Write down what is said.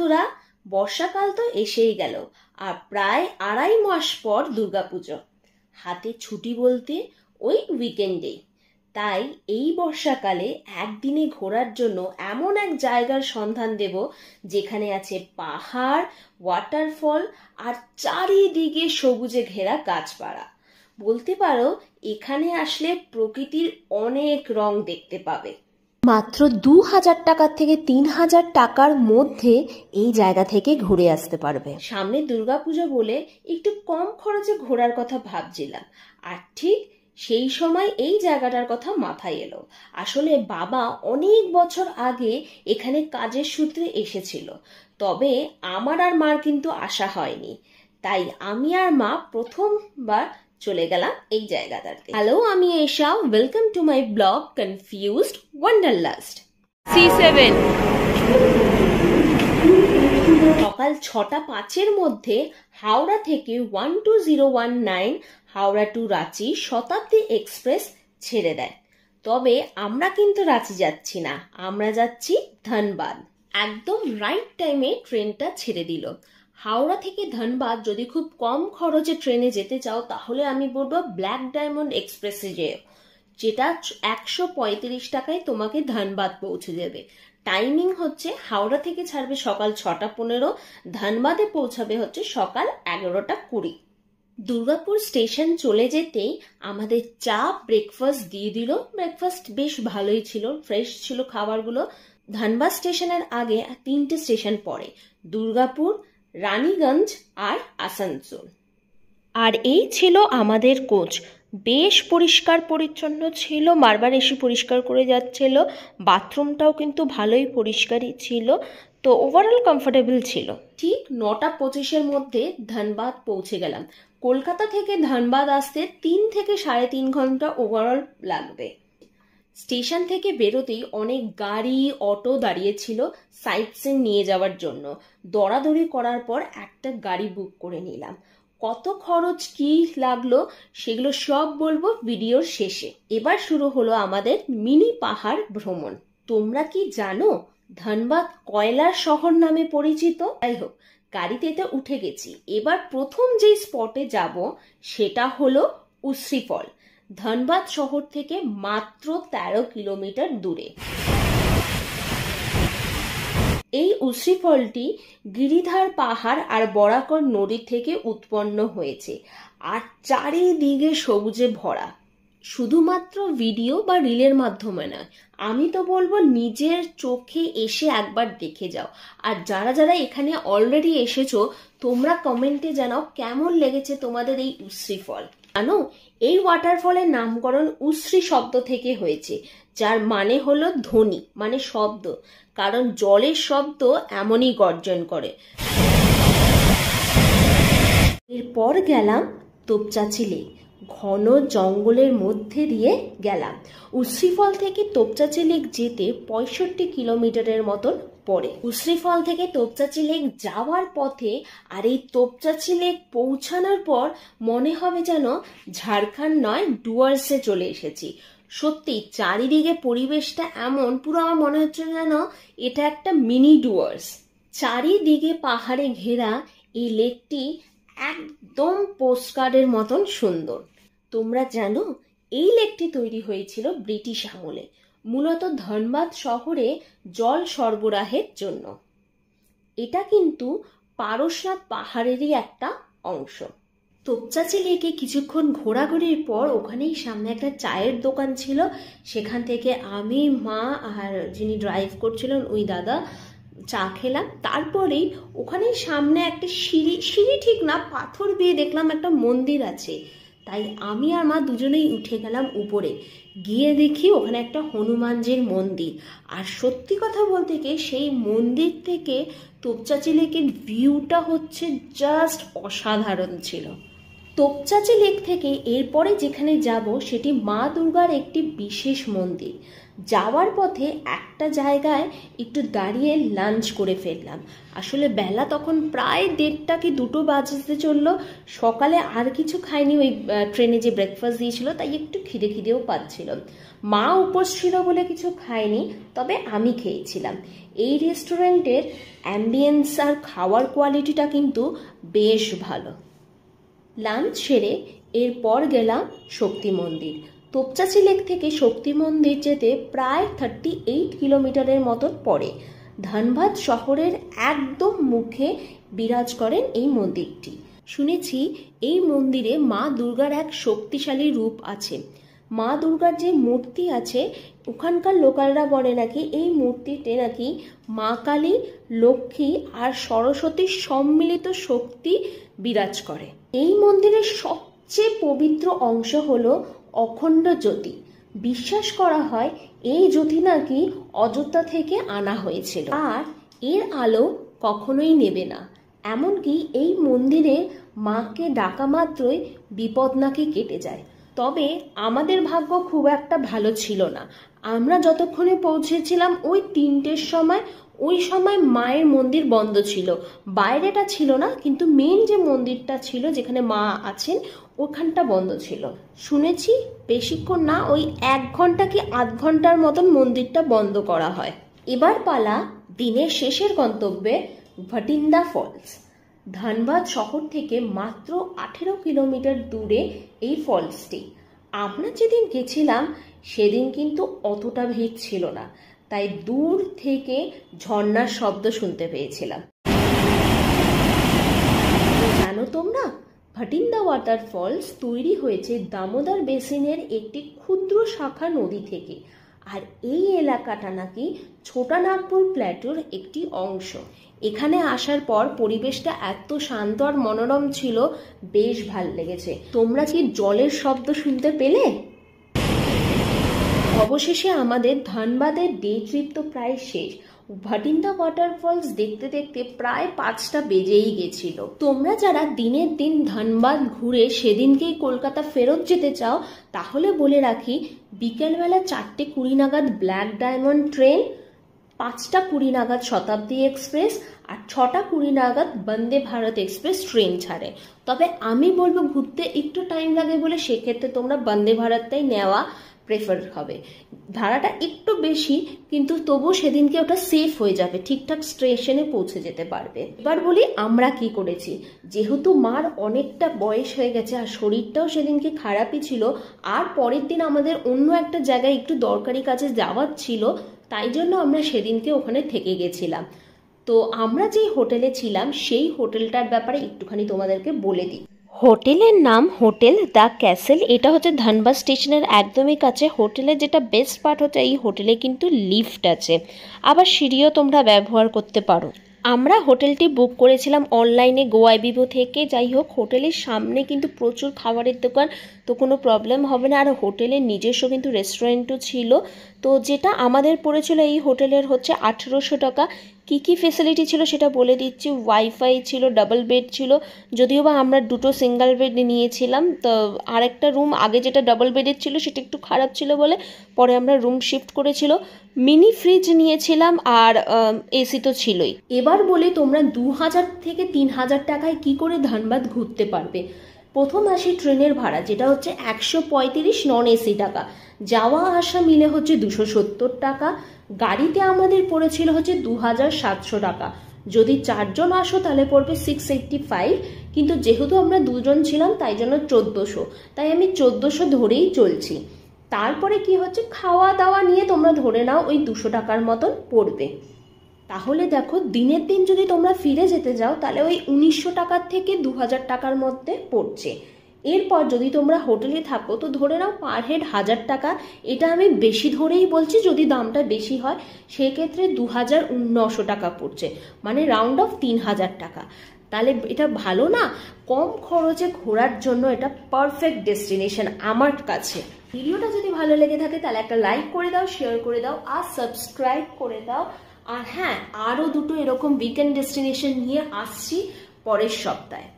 বন্ধুরা, বর্ষাকাল তো এসেই গেল আর প্রায় 2.5 মাস পর দুর্গাপুজো। হাতে ছুটি বলতে ওই উইকেন্ডে। তাই এই বর্ষাকালে একদিনে ঘোরার জন্য এমন এক জায়গার সন্ধান দেব যেখানে আছে পাহাড়, ওয়াটারফল আর চারিদিকে সবুজে ঘেরা গাছপালা। বলতে পারো এখানে আসলে প্রকৃতির অনেক রং দেখতে পাবে। মাত্র 2000 টাকার থেকে 3000 টাকার মধ্যে এই জায়গা থেকে ঘুরে আসতে পারবে। সামনে দুর্গাপুজো বলে একটু কম খরচে ঘোরার কথা ভাবছিলাম, আর ঠিক সেই সময় এই জায়গাটার কথা মাথায় এলো। আসলে বাবা অনেক বছর আগে এখানে কাজের সূত্রে এসেছিল, তবে আমার আর মার কিন্তু আসা হয়নি। তাই আমি আর মা প্রথমবার চলে গেলাম এই জায়গাটাতে। হ্যালো, আমি Esha, welcome to my blog confused wanderlust C7। সকাল 6:05 মধ্যে হাওড়া থেকে 12019 হাওড়া টু রাঁচি শতাব্দী এক্সপ্রেস ছেড়ে দেয়। তবে আমরা কিন্তু রাঁচি যাচ্ছি না, আমরা যাচ্ছি ধানবাদ। একদম রাইট টাইমে ট্রেনটা ছেড়ে দিল। হাওড়া থেকে ধানবাদ যদি খুব কম খরচে ট্রেনে যেতে চাও তাহলে আমি বলবো ব্ল্যাক ডায়মন্ড এক্সপ্রেসে যেও, যেটা 135 টাকায় তোমাকে ধানবাদ পৌঁছে দেবে। টাইমিং হচ্ছে হাওড়া থেকে ছাড়বে সকাল 6:15, ধানবাদে পৌঁছাবে হচ্ছে সকাল 11:20। দুর্গাপুর স্টেশন চলে যেতেই আমাদের চা ব্রেকফাস্ট দিয়ে দিল। ব্রেকফাস্ট বেশ ভালোই ছিল, ফ্রেশ ছিল খাবারগুলো। ধানবাদ স্টেশনের আগে 3টে স্টেশন পড়ে, দুর্গাপুর, রানীগঞ্জ আর আসানসোল। আর এই ছিল আমাদের কোচ। বেশ পরিষ্কার পরিচ্ছন্ন ছিল, বারবার এসে পরিষ্কার করে যাচ্ছিল। বাথরুমটাও কিন্তু ভালোই পরিষ্কারই ছিল, তো ওভারঅল কমফোর্টেবল ছিল। ঠিক 9:25 মধ্যে ধানবাদ পৌঁছে গেলাম। কলকাতা থেকে ধানবাদ আসতে 3 থেকে 3.5 ঘন্টা ওভারঅল লাগবে। স্টেশন থেকে বেরোতেই অনেক গাড়ি, অটো দাঁড়িয়েছিল সাইট সিন নিয়ে যাওয়ার জন্য। দৌড়াদৌড়ি করার পর একটা গাড়ি বুক করে নিলাম। কত খরচ কি লাগলো সেগুলো সব বলবো ভিডিওর শেষে। এবার শুরু হলো আমাদের মিনি পাহাড় ভ্রমণ। তোমরা কি জানো ধানবাদ কয়লার শহর নামে পরিচিত? যাই হোক, গাড়িতে তো উঠে গেছি। এবার প্রথম যে স্পটে যাব সেটা হলো উশ্রী ফল, ধানবাদ শহর থেকে মাত্র 13 কিলোমিটার দূরে। এই উশ্রী ফলটি গিরিধার পাহাড় আর বরাকর নদী থেকে উৎপন্ন হয়েছে আর চারিদিকে সবুজে ভরা। শুধুমাত্র ভিডিও বা রিলের মাধ্যমে নয়, আমি তো বলবো নিজের চোখে এসে একবার দেখে যাও। আর যারা যারা এখানে অলরেডি এসেছো তোমরা কমেন্টে জানাও কেমন লেগেছে তোমাদের এই উশ্রী ফল। জানো এই ওয়াটারফলের নামকরণ উশ্রী শব্দ থেকে হয়েছে, যার মানে হলো ধ্বনি, মানে শব্দ, কারণ জলের শব্দ এমনই গর্জন করে। এরপর গেলাম তোপচাঁচি লেক। ঘন জঙ্গলের মধ্যে দিয়ে গেলাম। উশ্রীফল থেকে তোপচাঁচি লেক যেতে 65 কিলোমিটারের মতন পড়ে। উশ্রীফল থেকে তোপচাঁচি লেক যাওয়ার পথে আর এই তোপচাঁচি লেক পৌঁছানোর পর মনে হবে যেন ঝাড়খণ্ড নয় ডুয়ার্সে চলে এসেছি। সত্যি চারিদিকে পরিবেশটা এমন, পুরো আমার মনে হচ্ছে যেন এটা একটা মিনি ডুয়ার্স। চারিদিকে পাহাড়ে ঘেরা এই লেকটি একদম পোস্টকার্ডের মতন সুন্দর। তোমরা জানো এই লেকটি তৈরি হয়েছিল ব্রিটিশ আমলে, মূলত ধানবাদ শহরে জল সরবরাহের জন্য। এটা কিন্তু পারশনাথ পাহাড়েরই একটা অংশ। তোপচাঁচি লেকে কিছুক্ষণ ঘোরাঘুরির পর ওখানেই সামনে একটা চায়ের দোকান ছিল, সেখান থেকে আমি, মা আর যিনি ড্রাইভ করছিলেন ওই দাদা চা খেলাম। তারপরেই ওখানে সামনে একটা সিঁড়ি ঠিক না, পাথর দিয়ে দেখলাম একটা মন্দির আছে। তাই আমি আর মা দুজনেই উঠে গেলাম উপরে। গিয়ে দেখি ওখানে একটা হনুমানজির মন্দির। আর সত্যি কথা বলতে কি সেই মন্দির থেকে তোপচাঁচি লেকের ভিউটা হচ্ছে জাস্ট অসাধারণ ছিল। তোপচাঁচি লেক থেকে এরপরে যেখানে যাব সেটি মা দুর্গার একটি বিশেষ মন্দির। যাওয়ার পথে একটা জায়গায় একটু দাঁড়িয়ে লাঞ্চ করে ফেললাম। আসলে বেলা তখন প্রায় 1:30 কি 2 বাজতে চললো। সকালে আর কিছু খাইনি, ওই ট্রেনে যে ব্রেকফাস্ট দিয়েছিল তাই একটু খিদেও পাচ্ছিল। মা উপোস ছিল বলে কিছু খায়নি, তবে আমি খেয়েছিলাম। এই রেস্টুরেন্টের অ্যাম্বিয়েন্স আর খাওয়ার কোয়ালিটিটা কিন্তু বেশ ভালো। লাঞ্চ সেরে এরপর গেলাম শক্তি মন্দির। তোপচাঁচি লেক থেকে শক্তি মন্দির যেতে প্রায় 38 কিলোমিটারের মতন পড়ে। ধানবাদ শহরের একদম মুখে বিরাজ করেন এই মন্দিরটি। শুনেছি এই মন্দিরে মা দুর্গার এক শক্তিশালী রূপ আছে। মা দুর্গার যে মূর্তি আছে, ওখানকার লোকালরা বলে নাকি এই মূর্তিতে নাকি মা কালী, লক্ষ্মী আর সরস্বতীর সম্মিলিত শক্তি বিরাজ করে। এই মন্দিরের সবচেয়ে পবিত্র অংশ হলো অখণ্ড জ্যোতি। বিশ্বাস করা হয় এই জ্যোতি নাকি অযোধ্যা থেকে আনা হয়েছিল, আর এর আলো কখনোই নেবে না। এমনকি এই মন্দিরে মাকে ডাকা মাত্রই বিপদ নাকি কেটে যায়। তবে আমাদের ভাগ্য খুব একটা ভালো ছিল না। আমরা যতক্ষণে পৌঁছেছিলাম ওই 3টের সময়, ওই সময় মায়ের মন্দির বন্ধ ছিল। বাইরেটা ছিল না, কিন্তু মেন যে মন্দিরটা ছিল যেখানে মা আছেন ওখানটা বন্ধ ছিল। শুনেছি বেশিক্ষণ না, ওই 1 ঘন্টা কি আধ ঘন্টার মতন মন্দিরটা বন্ধ করা হয়। এবার পালা দিনের শেষের গন্তব্যে ভাটিন্দা ফলস। ধানবাদ শহর থেকে মাত্র 18 কিলোমিটার দূরে এই ফলসটি। আমরা যেদিন গেছিলাম সেদিন কিন্তু অতটা ভিড় ছিল না, তাই দূর থেকে ঝর্ণার শব্দ শুনতে পেয়েছিলাম। জানো তোমরা, ভাটিন্দা ওয়াটারফলস তৈরি হয়েছে দামোদর বেসিনের একটি ক্ষুদ্র শাখা নদী থেকে। আর এই এলাকাটা নাকি ছোটানাগপুর প্ল্যাটোর একটি অংশ। এখানে আসার পর পরিবেশটা এত শান্ত আর মনোরম ছিল, বেশ ভাল লেগেছে। তোমরা কি জলের শব্দ শুনতে পেলে? অবশেষে আমাদের ধানবাদের ডে ট্রিপ তো প্রায় শেষ। ভাটিন্দা ওয়াটারফলস দেখতে দেখতে প্রায় 5টা বেজেই গেছিল। তোমরা যারা দিনের দিন ধানবাদ ঘুরে সেদিনকেই কলকাতা ফেরত যেতে চাও, তাহলে বলে রাখি বিকেলবেলা 4:20 নাগাদ ব্ল্যাক ডায়মন্ড ট্রেন, 5:20 নাগাদ শতাব্দী এক্সপ্রেস আর 6:20 নাগাদ বন্দে ভারত এক্সপ্রেস ট্রেন ছাড়ে। তবে আমি বলবো ঘুরতে একটু টাইম লাগে বলে সেক্ষেত্রে তোমরা বন্দে ভারতটাই নেওয়া প্রেফার হবে। ভাড়াটা একটু বেশি, কিন্তু তবু সেদিনকে ওটা সেফ হয়ে যাবে, ঠিকঠাক স্টেশনে পৌঁছে যেতে পারবে। এবার বলি আমরা কি করেছি। যেহেতু মার অনেকটা বয়স হয়ে গেছে আর শরীরটাও সেদিনকে খারাপই ছিল, আর পরের দিন আমাদের অন্য একটা জায়গায় একটু দরকারি কাজে যাওয়ার ছিল, তাই জন্য আমরা সেদিনকে ওখানে থেকে গেছিলাম। তো আমরা যেই হোটেলে ছিলাম সেই হোটেলটার ব্যাপারে একটুখানি তোমাদেরকে বলে দিই। হোটেলের নাম হোটেল দ্য ক্যাসেল। এটা হচ্ছে ধানবাদ স্টেশনের একদমই কাছে। হোটেলের যেটা বেস্ট পার্ট হচ্ছে এই হোটেলে কিন্তু লিফট আছে, আবার সিঁড়িও তোমরা ব্যবহার করতে পারো। আমরা হোটেলটি বুক করেছিলাম অনলাইনে গোয়াইবিবো থেকে। যাই হোক, হোটেলের সামনে কিন্তু প্রচুর খাবারের দোকান, তো কোনো প্রবলেম হবে না। আর হোটেলের নিজস্ব কিন্তু রেস্টুরেন্টও ছিল। তো যেটা আমাদের পড়েছিল এই হোটেলের হচ্ছে 1800 টাকা। কী কী ফেসিলিটি ছিল সেটা বলে দিচ্ছি। ওয়াইফাই ছিল, ডাবল বেড ছিল, যদিও বা আমরা 2টো সিঙ্গেল বেড নিয়েছিলাম। তো আরেকটা রুম আগে যেটা ডাবল বেডের ছিল সেটা একটু খারাপ ছিল বলে পরে আমরা রুম শিফট করেছিল। মিনি ফ্রিজ নিয়েছিলাম, আর এসি তো ছিলই। এবার বলি তোমরা 2000 থেকে 3000 টাকায় কি করে ধানবাদ ঘুরতে পারবে। প্রথম আসি ট্রেনের ভাড়া, যেটা হচ্ছে 135 নন এসি টাকা। যাওয়া আসা মিলে হচ্ছে 270 টাকা। গাড়িতে আমাদের পড়েছিল হচ্ছে 2700 টাকা। যদি 4 জন আসো তাহলে পড়বে 685, কিন্তু যেহেতু আমরা 2 জন ছিলাম তাই জন্য 1400, তাই আমি 1400 ধরেই চলছি। তারপরে কি হচ্ছে, খাওয়া দাওয়া নিয়ে তোমরা ধরে নাও ওই 200 টাকার মতন পড়বে। তাহলে দেখো দিনের দিন যদি তোমরা ফিরে যেতে যাও তাহলে ওই 1900 টাকার থেকে 2000 টাকার মধ্যে পড়ছে। এরপর যদি তোমরা হোটেলে থাকো তো ধরে নাও পার হেড 1000 টাকা। এটা আমি বেশি ধরেই বলছি, যদি দামটা বেশি হয় সেক্ষেত্রে 2900 টাকা পড়ছে, মানে রাউন্ড অফ 3000 টাকা। তাহলে এটা ভালো না? কম খরচে ঘোরার জন্য এটা পারফেক্ট ডেস্টিনেশন আমার কাছে। ভিডিওটা যদি ভালো লেগে থাকে তাহলে একটা লাইক করে দাও, শেয়ার করে দাও আর সাবস্ক্রাইব করে দাও। আর হ্যাঁ, আরও 2টো এরকম উইকেন্ড ডেস্টিনেশন নিয়ে আসছি পরের সপ্তাহে।